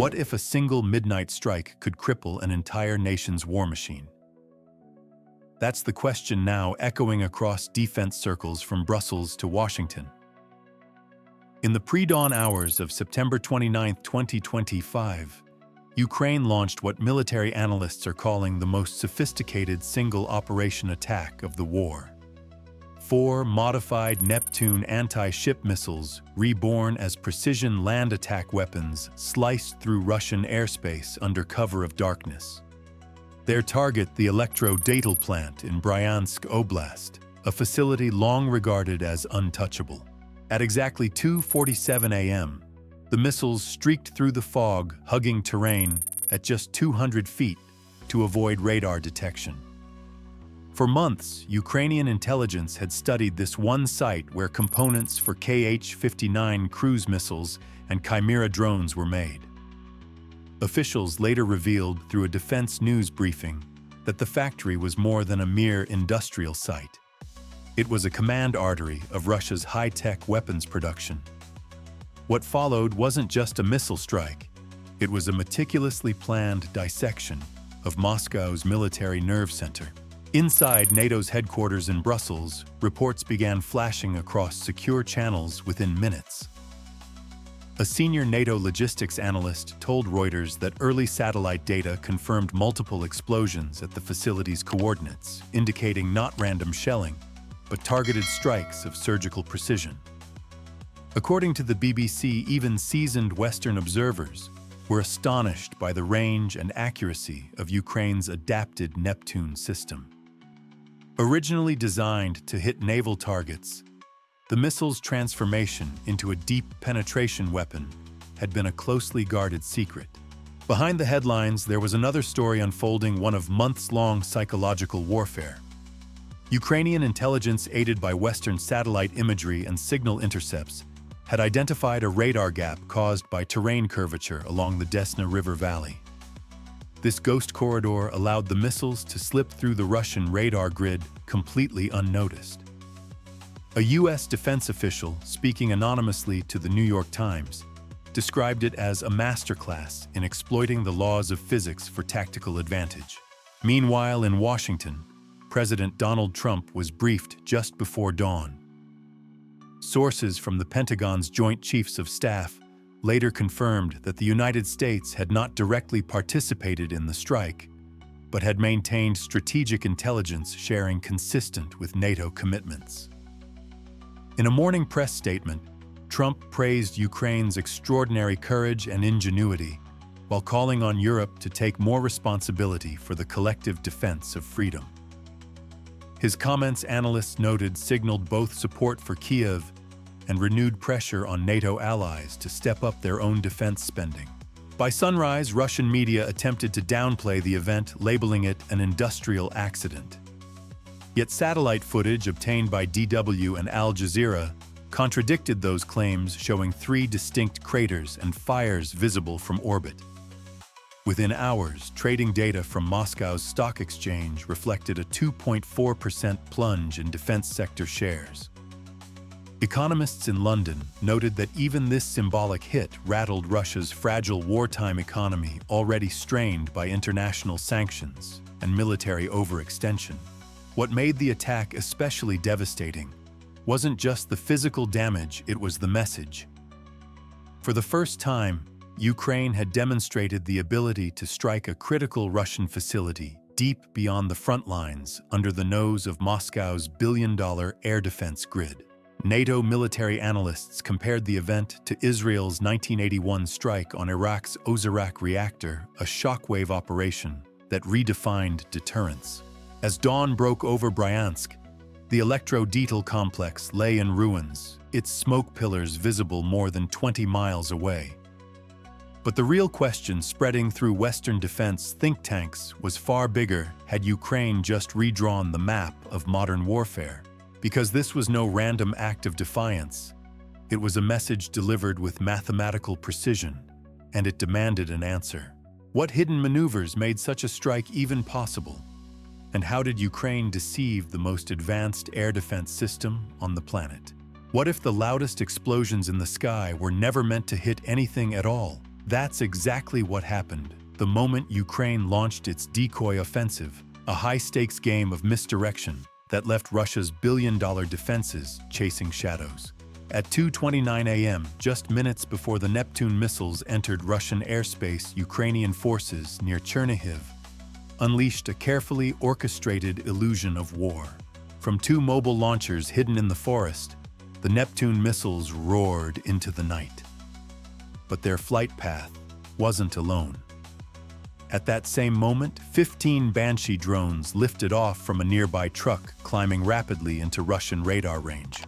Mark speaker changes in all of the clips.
Speaker 1: What if a single midnight strike could cripple an entire nation's war machine? That's the question now echoing across defense circles from Brussels to Washington. In the pre-dawn hours of September 29, 2025, Ukraine launched what military analysts are calling the most sophisticated single-operation attack of the war. 4 modified Neptune anti-ship missiles, reborn as precision land attack weapons, sliced through Russian airspace under cover of darkness. Their target, the Electrodetal plant in Bryansk Oblast, a facility long regarded as untouchable. At exactly 2:47 a.m., the missiles streaked through the fog, hugging terrain at just 200 feet to avoid radar detection. For months, Ukrainian intelligence had studied this one site where components for Kh-59 cruise missiles and Chimera drones were made. Officials later revealed through a defense news briefing that the factory was more than a mere industrial site. It was a command artery of Russia's high-tech weapons production. What followed wasn't just a missile strike. It was a meticulously planned dissection of Moscow's military nerve center. Inside NATO's headquarters in Brussels, reports began flashing across secure channels within minutes. A senior NATO logistics analyst told Reuters that early satellite data confirmed multiple explosions at the facility's coordinates, indicating not random shelling, but targeted strikes of surgical precision. According to the BBC, even seasoned Western observers were astonished by the range and accuracy of Ukraine's adapted Neptune system. Originally designed to hit naval targets, the missile's transformation into a deep penetration weapon had been a closely guarded secret. Behind the headlines, there was another story unfolding, one of months-long psychological warfare. Ukrainian intelligence, aided by Western satellite imagery and signal intercepts, had identified a radar gap caused by terrain curvature along the Desna River Valley. This ghost corridor allowed the missiles to slip through the Russian radar grid completely unnoticed. A U.S. defense official, speaking anonymously to the New York Times, described it as a masterclass in exploiting the laws of physics for tactical advantage. Meanwhile, in Washington, President Donald Trump was briefed just before dawn. Sources from the Pentagon's Joint Chiefs of Staff later confirmed that the United States had not directly participated in the strike, but had maintained strategic intelligence sharing consistent with NATO commitments. In a morning press statement, Trump praised Ukraine's extraordinary courage and ingenuity, while calling on Europe to take more responsibility for the collective defense of freedom. His comments, analysts noted, signaled both support for Kyiv and renewed pressure on NATO allies to step up their own defense spending. By sunrise, Russian media attempted to downplay the event, labeling it an industrial accident. Yet satellite footage obtained by DW and Al Jazeera contradicted those claims, showing 3 distinct craters and fires visible from orbit. Within hours, trading data from Moscow's stock exchange reflected a 2.4% plunge in defense sector shares. Economists in London noted that even this symbolic hit rattled Russia's fragile wartime economy, already strained by international sanctions and military overextension. What made the attack especially devastating wasn't just the physical damage, it was the message. For the first time, Ukraine had demonstrated the ability to strike a critical Russian facility deep beyond the front lines under the nose of Moscow's billion-dollar air defense grid. NATO military analysts compared the event to Israel's 1981 strike on Iraq's Osirak reactor, a shockwave operation that redefined deterrence. As dawn broke over Bryansk, the Electrodetal complex lay in ruins, its smoke pillars visible more than 20 miles away. But the real question spreading through Western defense think tanks was far bigger. Had Ukraine just redrawn the map of modern warfare? Because this was no random act of defiance. It was a message delivered with mathematical precision, and it demanded an answer. What hidden maneuvers made such a strike even possible? And how did Ukraine deceive the most advanced air defense system on the planet? What if the loudest explosions in the sky were never meant to hit anything at all, That's exactly what happened the moment Ukraine launched its decoy offensive, a high-stakes game of misdirection that left Russia's billion-dollar defenses chasing shadows. At 2:29 a.m., just minutes before the Neptune missiles entered Russian airspace, Ukrainian forces near Chernihiv unleashed a carefully orchestrated illusion of war. From two mobile launchers hidden in the forest, the Neptune missiles roared into the night. But their flight path wasn't alone. At that same moment, 15 Banshee drones lifted off from a nearby truck, climbing rapidly into Russian radar range.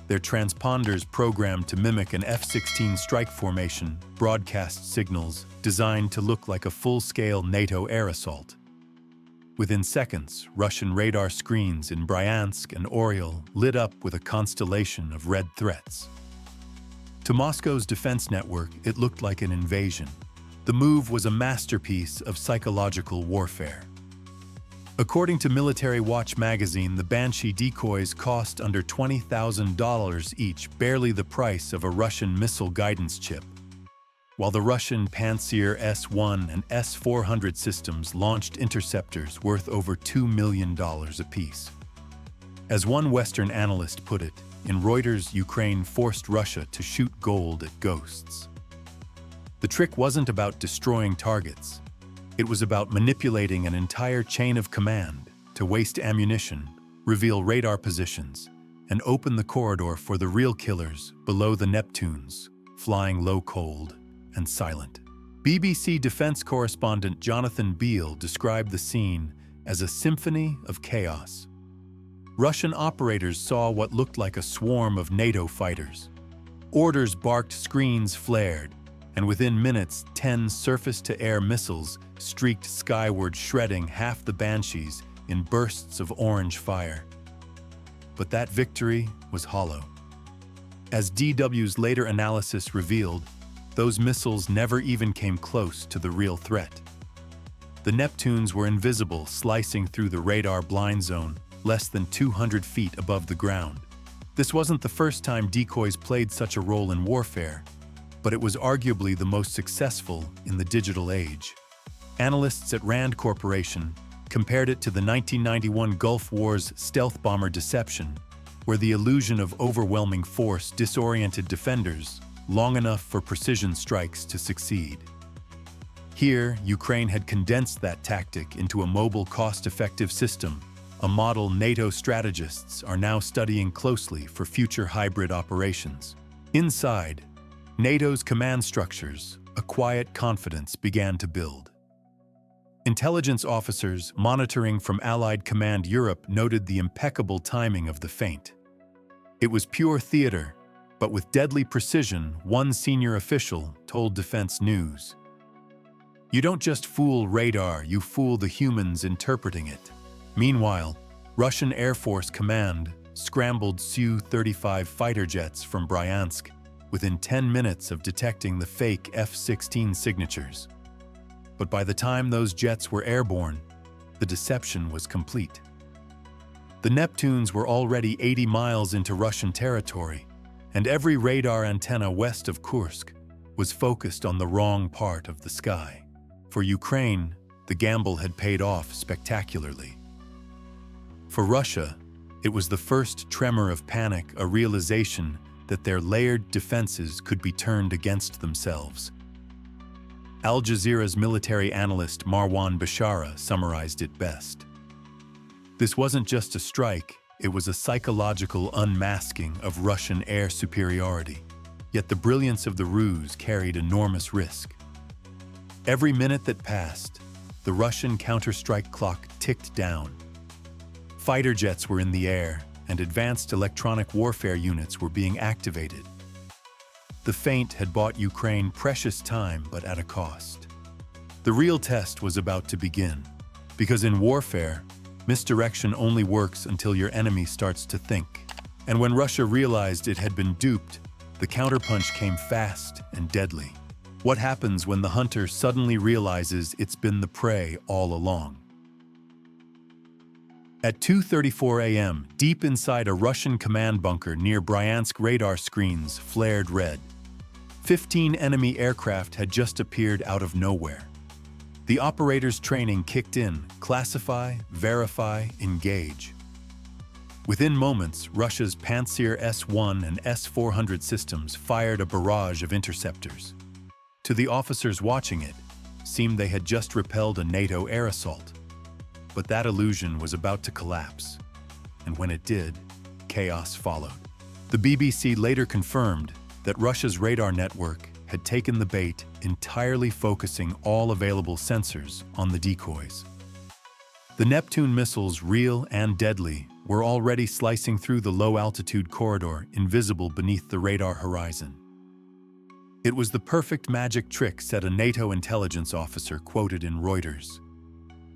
Speaker 1: Their transponders, programmed to mimic an F-16 strike formation, broadcast signals designed to look like a full-scale NATO air assault. Within seconds, Russian radar screens in Bryansk and Oriel lit up with a constellation of red threats. To Moscow's defense network, it looked like an invasion. The move was a masterpiece of psychological warfare. According to Military Watch magazine, the Banshee decoys cost under $20,000 each, barely the price of a Russian missile guidance chip, while the Russian Pantsir S-1 and S-400 systems launched interceptors worth over $2 million apiece. As one Western analyst put it, in Reuters, Ukraine forced Russia to shoot gold at ghosts. The trick wasn't about destroying targets. It was about manipulating an entire chain of command to waste ammunition, reveal radar positions, and open the corridor for the real killers below the Neptunes, flying low, cold, and silent. BBC defense correspondent Jonathan Beale described the scene as a symphony of chaos. Russian operators saw what looked like a swarm of NATO fighters. Orders barked, screens flared, and within minutes, 10 surface-to-air missiles streaked skyward, shredding half the Banshees in bursts of orange fire. But that victory was hollow. As DW's later analysis revealed, those missiles never even came close to the real threat. The Neptunes were invisible, slicing through the radar blind zone, less than 200 feet above the ground. This wasn't the first time decoys played such a role in warfare, but it was arguably the most successful in the digital age. Analysts at Rand Corporation compared it to the 1991 Gulf War's stealth bomber deception, where the illusion of overwhelming force disoriented defenders long enough for precision strikes to succeed. Here, Ukraine had condensed that tactic into a mobile, cost-effective system, a model NATO strategists are now studying closely for future hybrid operations. Inside NATO's command structures, a quiet confidence began to build. Intelligence officers monitoring from Allied Command Europe noted the impeccable timing of the feint. It was pure theater, but with deadly precision, one senior official told Defense News. "You don't just fool radar, you fool the humans interpreting it." Meanwhile, Russian Air Force Command scrambled Su-35 fighter jets from Bryansk within 10 minutes of detecting the fake F-16 signatures. But by the time those jets were airborne, the deception was complete. The Neptunes were already 80 miles into Russian territory, and every radar antenna west of Kursk was focused on the wrong part of the sky. For Ukraine, the gamble had paid off spectacularly. For Russia, it was the first tremor of panic, a realization that their layered defenses could be turned against themselves. Al Jazeera's military analyst Marwan Bashara summarized it best. This wasn't just a strike, it was a psychological unmasking of Russian air superiority. Yet the brilliance of the ruse carried enormous risk. Every minute that passed, the Russian counterstrike clock ticked down. Fighter jets were in the air, and advanced electronic warfare units were being activated. The feint had bought Ukraine precious time, but at a cost. The real test was about to begin, because in warfare, misdirection only works until your enemy starts to think. And when Russia realized it had been duped, the counterpunch came fast and deadly. What happens when the hunter suddenly realizes it's been the prey all along? At 2:34 a.m., deep inside a Russian command bunker near Bryansk, radar screens flared red. 15 enemy aircraft had just appeared out of nowhere. The operators' training kicked in: classify, verify, engage. Within moments, Russia's Pantsir S-1 and S-400 systems fired a barrage of interceptors. To the officers watching it, seemed they had just repelled a NATO air assault. But that illusion was about to collapse, and when it did, chaos followed. The BBC later confirmed that Russia's radar network had taken the bait, entirely focusing all available sensors on the decoys. The Neptune missiles, real and deadly, were already slicing through the low-altitude corridor, invisible beneath the radar horizon. It was the perfect magic trick, said a NATO intelligence officer quoted in Reuters.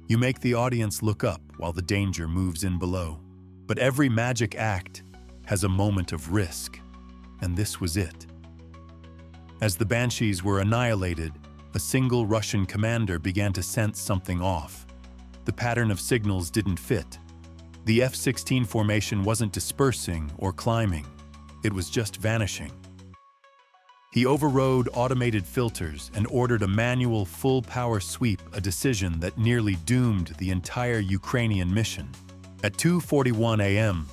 Speaker 1: You make the audience look up while the danger moves in below. But every magic act has a moment of risk, and this was it. As the Banshees were annihilated, a single Russian commander began to sense something off. The pattern of signals didn't fit. The F-16 formation wasn't dispersing or climbing. It was just vanishing. He overrode automated filters and ordered a manual full-power sweep, a decision that nearly doomed the entire Ukrainian mission. At 2:41 a.m.,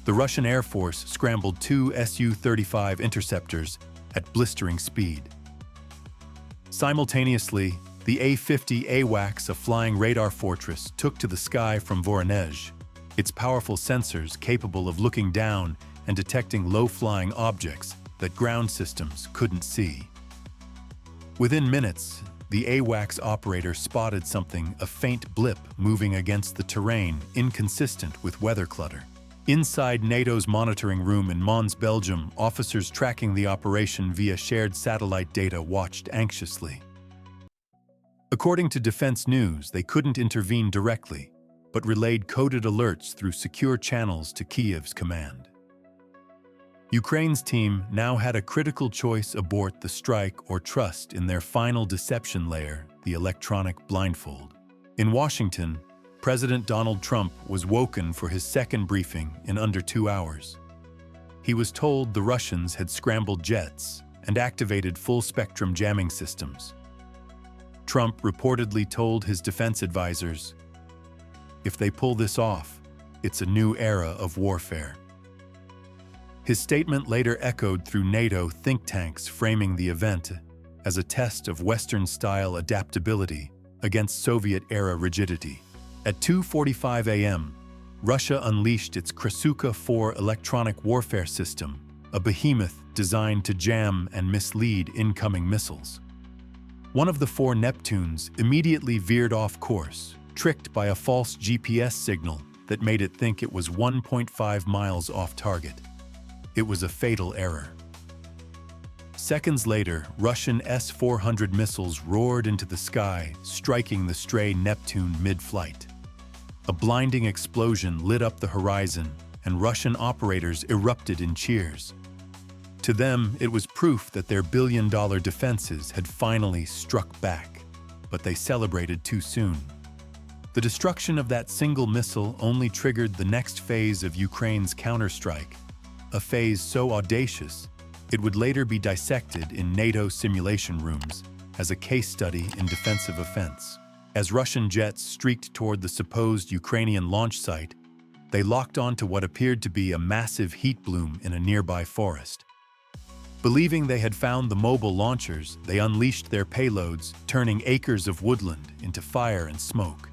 Speaker 1: the Russian Air Force scrambled 2 Su-35 interceptors at blistering speed. Simultaneously, the A-50 AWACS, a flying radar fortress, took to the sky from Voronezh, its powerful sensors capable of looking down and detecting low-flying objects that ground systems couldn't see. Within minutes, the AWACS operator spotted something, a faint blip moving against the terrain, inconsistent with weather clutter. Inside NATO's monitoring room in Mons, Belgium, officers tracking the operation via shared satellite data watched anxiously. According to Defense News, they couldn't intervene directly, but relayed coded alerts through secure channels to Kyiv's command. Ukraine's team now had a critical choice: abort the strike or trust in their final deception layer, the electronic blindfold. In Washington, President Donald Trump was woken for his second briefing in under 2 hours. He was told the Russians had scrambled jets and activated full-spectrum jamming systems. Trump reportedly told his defense advisors, "If they pull this off, it's a new era of warfare." His statement later echoed through NATO think tanks, framing the event as a test of Western-style adaptability against Soviet-era rigidity. At 2:45 a.m., Russia unleashed its Krasuka-4 electronic warfare system, a behemoth designed to jam and mislead incoming missiles. One of the 4 Neptunes immediately veered off course, tricked by a false GPS signal that made it think it was 1.5 miles off target. It was a fatal error. Seconds later, Russian S-400 missiles roared into the sky, striking the stray Neptune mid-flight. A blinding explosion lit up the horizon, and Russian operators erupted in cheers. To them, it was proof that their billion-dollar defenses had finally struck back, but they celebrated too soon. The destruction of that single missile only triggered the next phase of Ukraine's counterstrike, a phase so audacious it would later be dissected in NATO simulation rooms as a case study in defensive offense. As Russian jets streaked toward the supposed Ukrainian launch site, they locked onto what appeared to be a massive heat bloom in a nearby forest. Believing they had found the mobile launchers, they unleashed their payloads, turning acres of woodland into fire and smoke.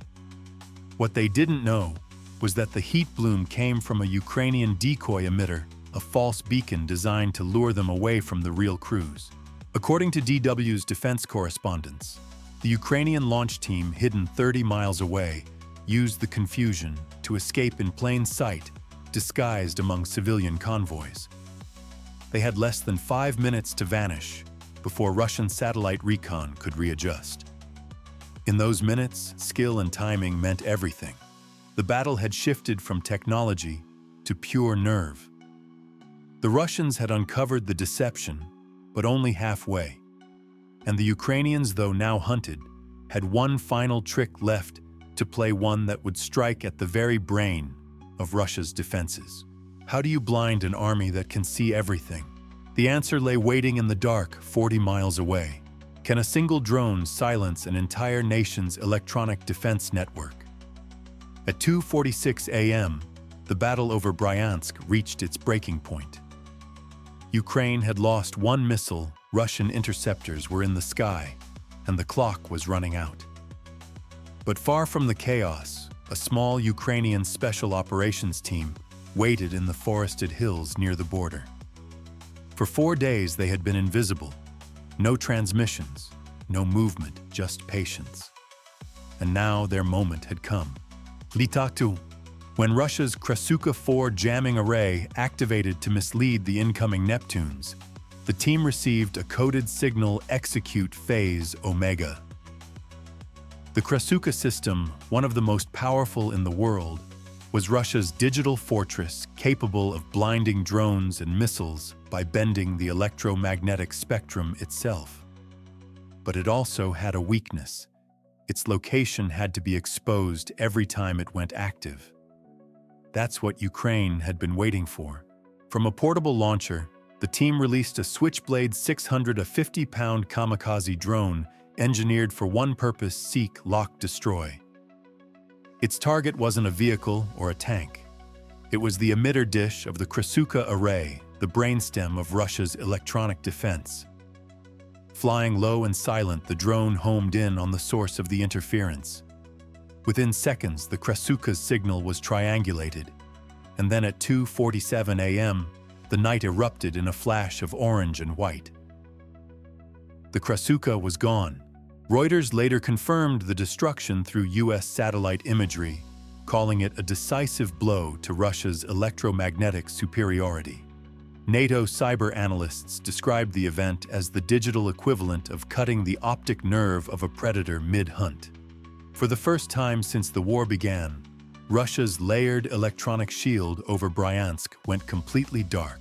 Speaker 1: What they didn't know was that the heat bloom came from a Ukrainian decoy emitter, a false beacon designed to lure them away from the real crews. According to DW's defense correspondents, the Ukrainian launch team, hidden 30 miles away, used the confusion to escape in plain sight, disguised among civilian convoys. They had less than 5 minutes to vanish before Russian satellite recon could readjust. In those minutes, skill and timing meant everything. The battle had shifted from technology to pure nerve. The Russians had uncovered the deception, but only halfway. And the Ukrainians, though now hunted, had one final trick left to play, one that would strike at the very brain of Russia's defenses. How do you blind an army that can see everything? The answer lay waiting in the dark 40 miles away. Can a single drone silence an entire nation's electronic defense network? At 2:46 a.m., the battle over Bryansk reached its breaking point. Ukraine had lost one missile, Russian interceptors were in the sky, and the clock was running out. But far from the chaos, a small Ukrainian special operations team waited in the forested hills near the border. For 4 days they had been invisible. No transmissions, no movement, just patience. And now their moment had come. Litatu, when Russia's Krasuka-4 jamming array activated to mislead the incoming Neptunes, the team received a coded signal execute phase Omega. The Krasuka system, one of the most powerful in the world, was Russia's digital fortress capable of blinding drones and missiles by bending the electromagnetic spectrum itself. But it also had a weakness. Its location had to be exposed every time it went active. That's what Ukraine had been waiting for. From a portable launcher, the team released a Switchblade 600, a 50-pound kamikaze drone engineered for one purpose: seek, lock, destroy. Its target wasn't a vehicle or a tank. It was the emitter dish of the Krasuka array, the brainstem of Russia's electronic defense. Flying low and silent, the drone homed in on the source of the interference. Within seconds, the Krasuka's signal was triangulated, and then at 2:47 a.m., the night erupted in a flash of orange and white. The Krasuka was gone. Reuters later confirmed the destruction through U.S. satellite imagery, calling it a decisive blow to Russia's electromagnetic superiority. NATO cyber analysts described the event as the digital equivalent of cutting the optic nerve of a predator mid-hunt. For the first time since the war began, Russia's layered electronic shield over Bryansk went completely dark.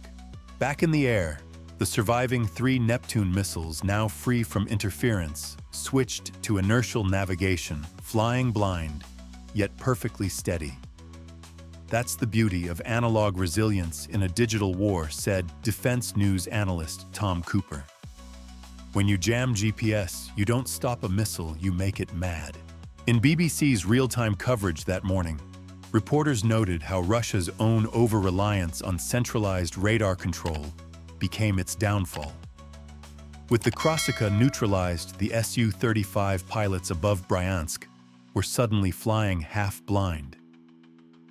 Speaker 1: Back in the air, the surviving 3 Neptune missiles, now free from interference, switched to inertial navigation, flying blind, yet perfectly steady. That's the beauty of analog resilience in a digital war, said defense news analyst Tom Cooper. When you jam GPS, you don't stop a missile, you make it mad. In BBC's real-time coverage that morning, reporters noted how Russia's own over-reliance on centralized radar control became its downfall. With the Krasuka neutralized, the Su-35 pilots above Bryansk were suddenly flying half-blind.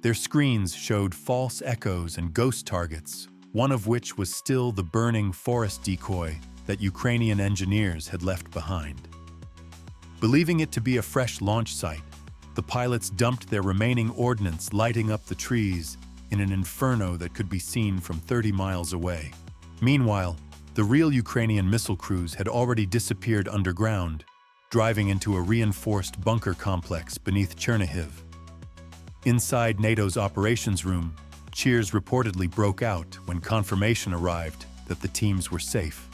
Speaker 1: Their screens showed false echoes and ghost targets, one of which was still the burning forest decoy that Ukrainian engineers had left behind. Believing it to be a fresh launch site, the pilots dumped their remaining ordnance, lighting up the trees in an inferno that could be seen from 30 miles away. Meanwhile, the real Ukrainian missile crews had already disappeared underground, driving into a reinforced bunker complex beneath Chernihiv. Inside NATO's operations room, cheers reportedly broke out when confirmation arrived that the teams were safe.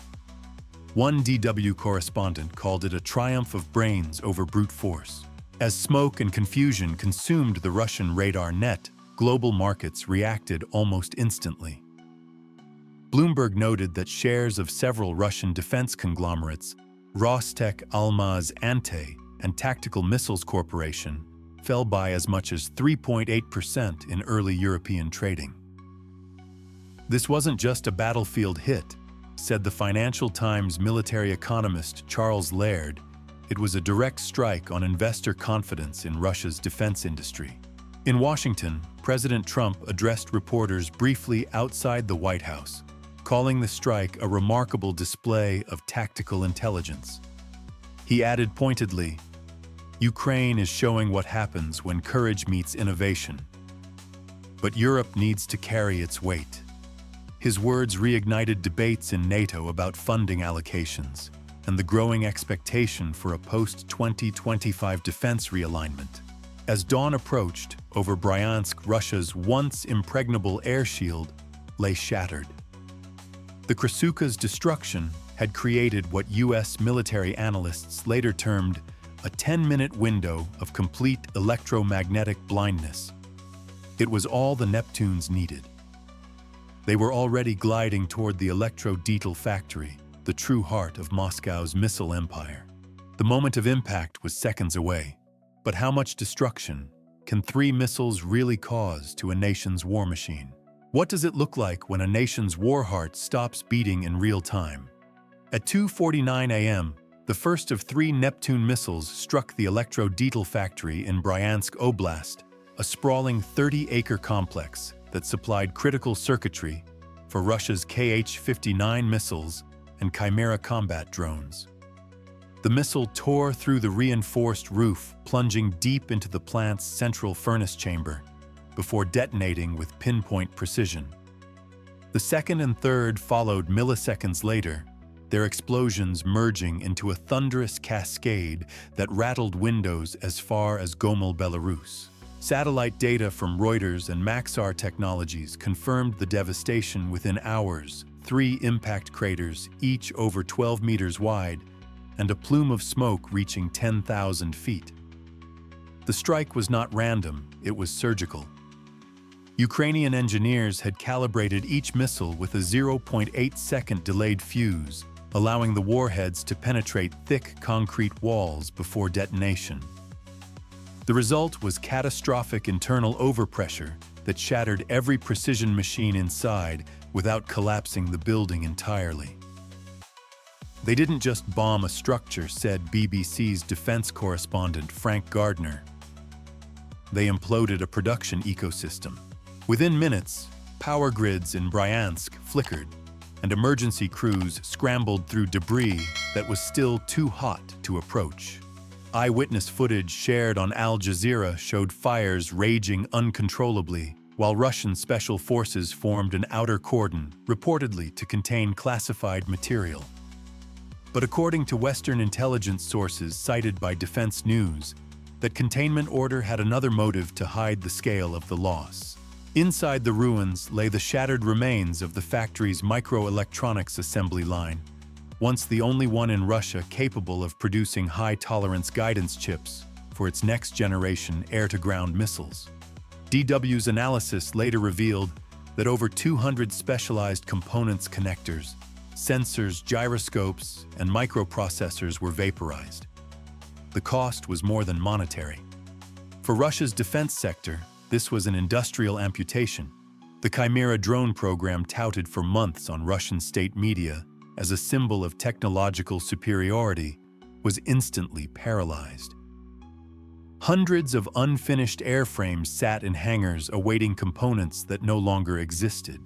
Speaker 1: One DW correspondent called it a triumph of brains over brute force. As smoke and confusion consumed the Russian radar net, global markets reacted almost instantly. Bloomberg noted that shares of several Russian defense conglomerates, Rostec, Almaz, Ante, and Tactical Missiles Corporation, fell by as much as 3.8% in early European trading. This wasn't just a battlefield hit, said the Financial Times military economist Charles Laird. It was a direct strike on investor confidence in Russia's defense industry. In Washington, President Trump addressed reporters briefly outside the White House, calling the strike a remarkable display of tactical intelligence. He added pointedly, "Ukraine is showing what happens when courage meets innovation. But Europe needs to carry its weight." His words reignited debates in NATO about funding allocations and the growing expectation for a post-2025 defense realignment. As dawn approached, over Bryansk, Russia's once impregnable air shield lay shattered. The Krasuka's destruction had created what U.S. military analysts later termed a 10-minute window of complete electromagnetic blindness. It was all the Neptunes needed. They were already gliding toward the Electrodetal factory, the true heart of Moscow's missile empire. The moment of impact was seconds away. But how much destruction can 3 missiles really cause to a nation's war machine? What does it look like when a nation's war heart stops beating in real time? At 2:49 a.m., the first of 3 Neptune missiles struck the Electrodetal factory in Bryansk Oblast, a sprawling 30-acre complex that supplied critical circuitry for Russia's Kh-59 missiles and Chimera combat drones. The missile tore through the reinforced roof, plunging deep into the plant's central furnace chamber, before detonating with pinpoint precision. The second and third followed milliseconds later, their explosions merging into a thunderous cascade that rattled windows as far as Gomel, Belarus. Satellite data from Reuters and Maxar Technologies confirmed the devastation within hours. 3 impact craters, each over 12 meters wide, and a plume of smoke reaching 10,000 feet. The strike was not random, it was surgical. Ukrainian engineers had calibrated each missile with a 0.8-second delayed fuse, allowing the warheads to penetrate thick concrete walls before detonation. The result was catastrophic internal overpressure that shattered every precision machine inside without collapsing the building entirely. They didn't just bomb a structure, said BBC's defense correspondent Frank Gardner. They imploded a production ecosystem. Within minutes, power grids in Bryansk flickered, and emergency crews scrambled through debris that was still too hot to approach. Eyewitness footage shared on Al Jazeera showed fires raging uncontrollably, while Russian special forces formed an outer cordon, reportedly to contain classified material. But according to Western intelligence sources cited by Defense News, that containment order had another motive to hide the scale of the loss. Inside the ruins lay the shattered remains of the factory's microelectronics assembly line, once the only one in Russia capable of producing high-tolerance guidance chips for its next-generation air-to-ground missiles. DW's analysis later revealed that over 200 specialized components, connectors, sensors, gyroscopes, and microprocessors were vaporized. The cost was more than monetary. For Russia's defense sector, this was an industrial amputation. The Chimera drone program, touted for months on Russian state media as a symbol of technological superiority, was instantly paralyzed. Hundreds of unfinished airframes sat in hangars awaiting components that no longer existed.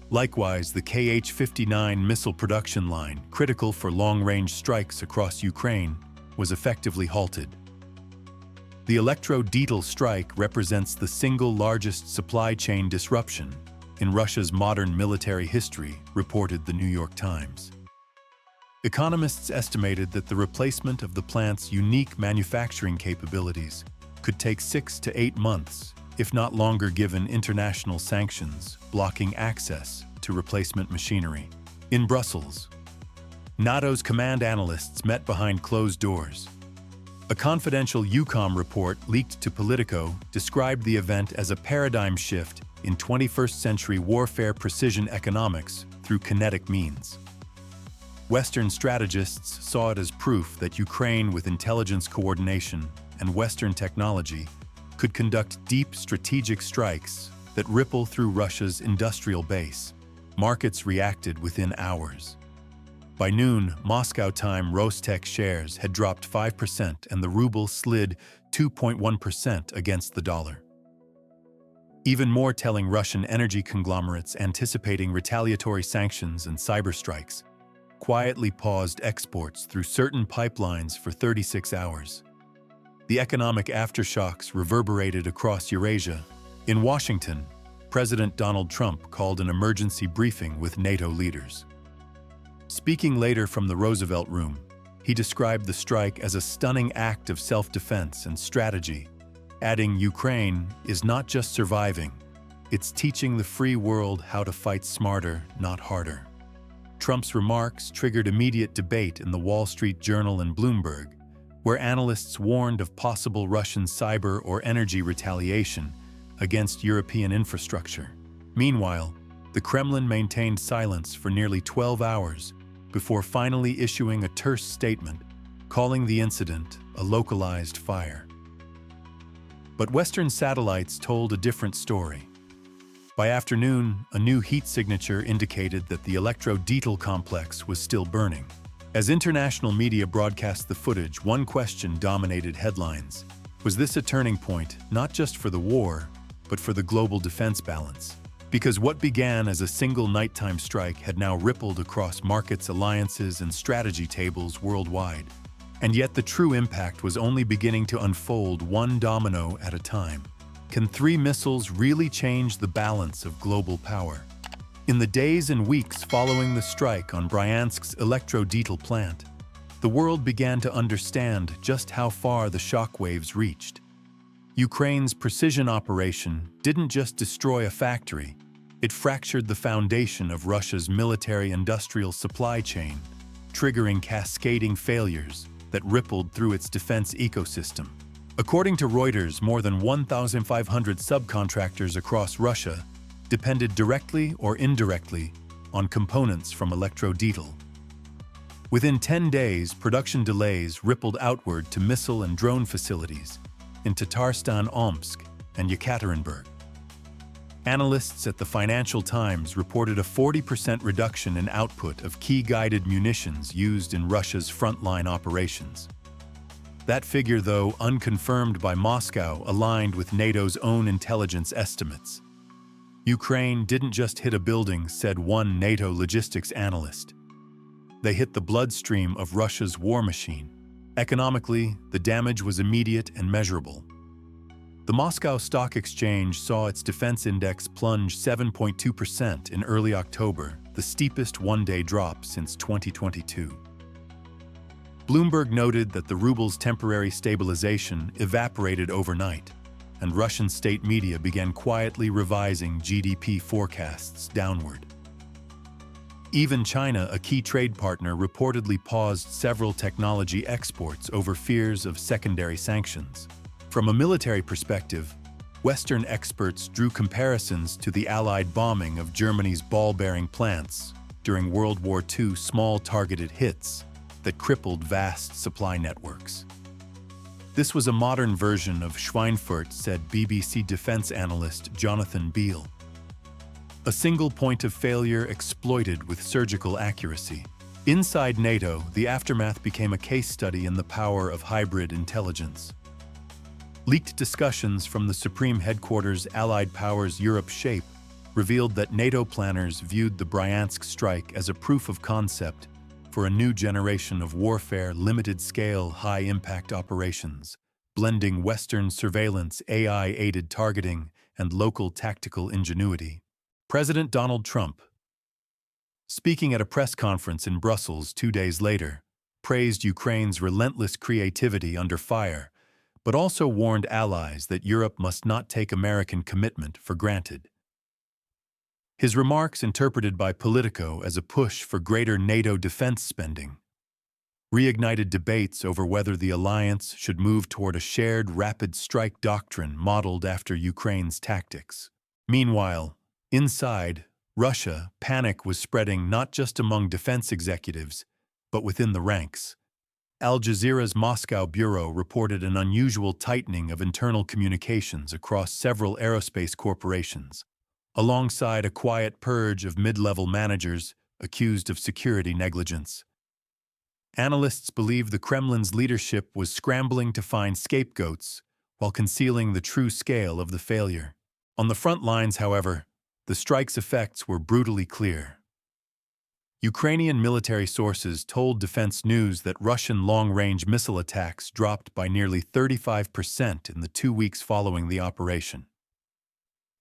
Speaker 1: Likewise, the Kh-59 missile production line, critical for long-range strikes across Ukraine, was effectively halted. The Electrodetal strike represents the single largest supply chain disruption in Russia's modern military history, reported the New York Times. Economists estimated that the replacement of the plant's unique manufacturing capabilities could take 6 to 8 months, if not longer, given international sanctions blocking access to replacement machinery. In Brussels, NATO's command analysts met behind closed doors. A confidential EUCOM report leaked to Politico described the event as a paradigm shift in 21st-century warfare precision economics through kinetic means. Western strategists saw it as proof that Ukraine, with intelligence coordination and Western technology, could conduct deep strategic strikes that ripple through Russia's industrial base. Markets reacted within hours. By noon, Moscow time, Rostec shares had dropped 5% and the ruble slid 2.1% against the dollar. Even more telling, Russian energy conglomerates, anticipating retaliatory sanctions and cyber strikes, quietly paused exports through certain pipelines for 36 hours. The economic aftershocks reverberated across Eurasia. In Washington, President Donald Trump called an emergency briefing with NATO leaders. Speaking later from the Roosevelt Room, he described the strike as a stunning act of self-defense and strategy, adding, "Ukraine is not just surviving, it's teaching the free world how to fight smarter, not harder." Trump's remarks triggered immediate debate in the Wall Street Journal and Bloomberg, where analysts warned of possible Russian cyber or energy retaliation against European infrastructure. Meanwhile, the Kremlin maintained silence for nearly 12 hours before finally issuing a terse statement, calling the incident a localized fire. But Western satellites told a different story. By afternoon, a new heat signature indicated that the Electrodetal complex was still burning. As international media broadcast the footage, one question dominated headlines. Was this a turning point, not just for the war, but for the global defense balance? Because what began as a single nighttime strike had now rippled across markets, alliances, and strategy tables worldwide. And yet the true impact was only beginning to unfold, one domino at a time. Can 3 missiles really change the balance of global power? In the days and weeks following the strike on Bryansk's Electrodetal plant, the world began to understand just how far the shockwaves reached. Ukraine's precision operation didn't just destroy a factory, it fractured the foundation of Russia's military-industrial supply chain, triggering cascading failures that rippled through its defense ecosystem. According to Reuters, more than 1,500 subcontractors across Russia depended directly or indirectly on components from Electrodetal. Within 10 days, production delays rippled outward to missile and drone facilities in Tatarstan, Omsk, and Yekaterinburg. Analysts at the Financial Times reported a 40% reduction in output of key guided munitions used in Russia's frontline operations. That figure, though unconfirmed by Moscow, aligned with NATO's own intelligence estimates. Ukraine didn't just hit a building, said one NATO logistics analyst. They hit the bloodstream of Russia's war machine. Economically, the damage was immediate and measurable. The Moscow Stock Exchange saw its defense index plunge 7.2% in early October, the steepest one-day drop since 2022. Bloomberg noted that the ruble's temporary stabilization evaporated overnight, and Russian state media began quietly revising GDP forecasts downward. Even China, a key trade partner, reportedly paused several technology exports over fears of secondary sanctions. From a military perspective, Western experts drew comparisons to the Allied bombing of Germany's ball-bearing plants during World War II, small targeted hits that crippled vast supply networks. This was a modern version of Schweinfurt, said BBC defense analyst Jonathan Beale. A single point of failure exploited with surgical accuracy. Inside NATO, the aftermath became a case study in the power of hybrid intelligence. Leaked discussions from the Supreme Headquarters Allied Powers Europe SHAPE revealed that NATO planners viewed the Bryansk strike as a proof of concept for a new generation of warfare, limited-scale, high-impact operations, blending Western surveillance, AI-aided targeting, and local tactical ingenuity. President Donald Trump, speaking at a press conference in Brussels 2 days later, praised Ukraine's relentless creativity under fire, but also warned allies that Europe must not take American commitment for granted. His remarks, interpreted by Politico as a push for greater NATO defense spending, reignited debates over whether the alliance should move toward a shared rapid strike doctrine modeled after Ukraine's tactics. Meanwhile, inside Russia, panic was spreading not just among defense executives, but within the ranks. Al Jazeera's Moscow bureau reported an unusual tightening of internal communications across several aerospace corporations, alongside a quiet purge of mid-level managers accused of security negligence. Analysts believe the Kremlin's leadership was scrambling to find scapegoats while concealing the true scale of the failure. On the front lines, however, the strike's effects were brutally clear. Ukrainian military sources told Defense News that Russian long-range missile attacks dropped by nearly 35% in the 2 weeks following the operation.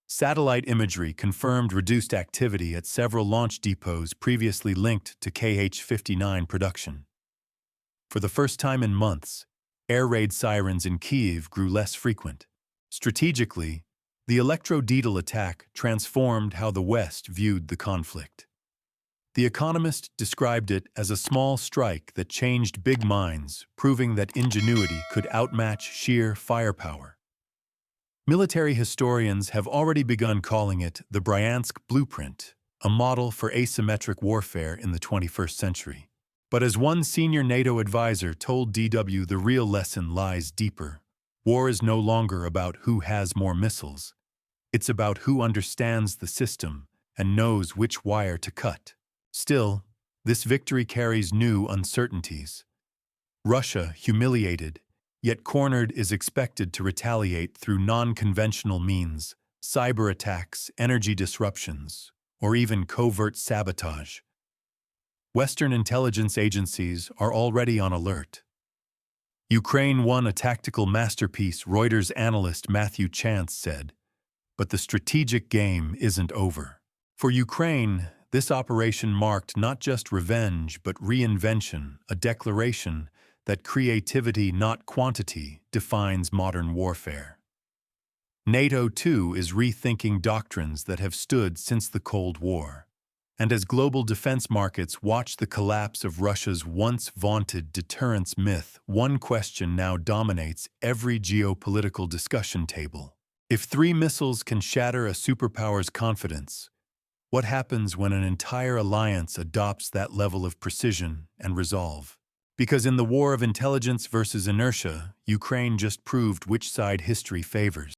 Speaker 1: Satellite imagery confirmed reduced activity at several launch depots previously linked to Kh-59 production. For the first time in months, air raid sirens in Kyiv grew less frequent. Strategically, the Electrodetal attack transformed how the West viewed the conflict. The Economist described it as a small strike that changed big minds, proving that ingenuity could outmatch sheer firepower. Military historians have already begun calling it the Bryansk Blueprint, a model for asymmetric warfare in the 21st century. But as one senior NATO advisor told DW, the real lesson lies deeper. War is no longer about who has more missiles. It's about who understands the system and knows which wire to cut. Still, this victory carries new uncertainties. Russia, humiliated, yet cornered, is expected to retaliate through non-conventional means, cyber attacks, energy disruptions, or even covert sabotage. Western intelligence agencies are already on alert. Ukraine won a tactical masterpiece, Reuters analyst Matthew Chance said, but the strategic game isn't over. For Ukraine, this operation marked not just revenge but reinvention, a declaration that creativity, not quantity, defines modern warfare. NATO, too, is rethinking doctrines that have stood since the Cold War. And as global defense markets watch the collapse of Russia's once vaunted deterrence myth, one question now dominates every geopolitical discussion table. If 3 missiles can shatter a superpower's confidence, what happens when an entire alliance adopts that level of precision and resolve? Because in the war of intelligence versus inertia, Ukraine just proved which side history favors.